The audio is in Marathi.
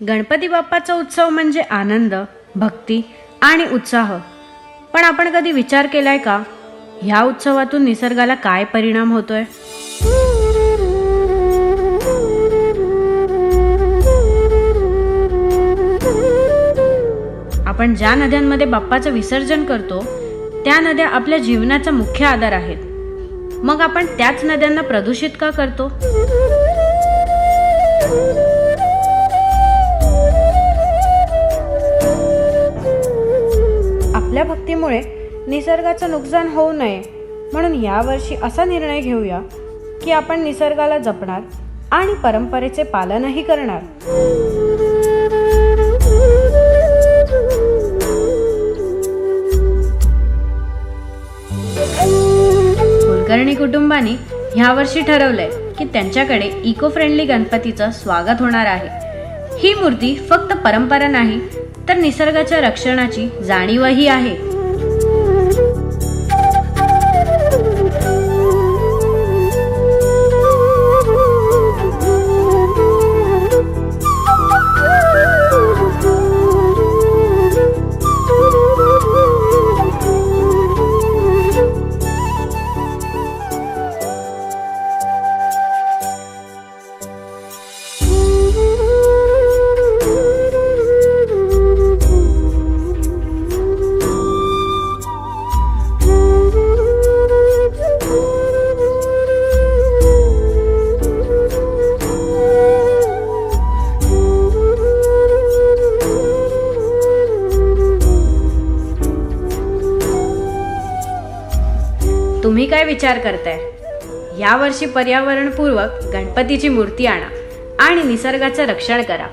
गणपती बाप्पाचा उत्सव म्हणजे आनंद, भक्ती आणि उत्साह. पण आपण कधी विचार केलाय का, ह्या उत्सवातून निसर्गाला काय परिणाम होतोय? आपण ज्या नद्यांमध्ये बाप्पाचं विसर्जन करतो, त्या नद्या आपल्या जीवनाचा मुख्य आधार आहेत. मग आपण त्याच नद्यांना प्रदूषित का करतो? आपल्या भक्तीमुळे निसर्गाचं नुकसान होऊ नये म्हणून यावर्षी असा निर्णय घेऊया की आपण निसर्गाला जपणार आणि परंपरेचे पालनही करणार. कुलकर्णी कुटुंबाने ह्यावर्षी ठरवलंय की त्यांच्याकडे इको फ्रेंडली गणपतीचं स्वागत होणार आहे. ही मूर्ती फक्त परंपरा नाही तर निसर्गाच्या रक्षणाची जाणीवही आहे. तुम्ही काय विचार करताय? यावर्षी पर्यावरणपूर्वक गणपतीची मूर्ती आणा आणि निसर्गाचं रक्षण करा.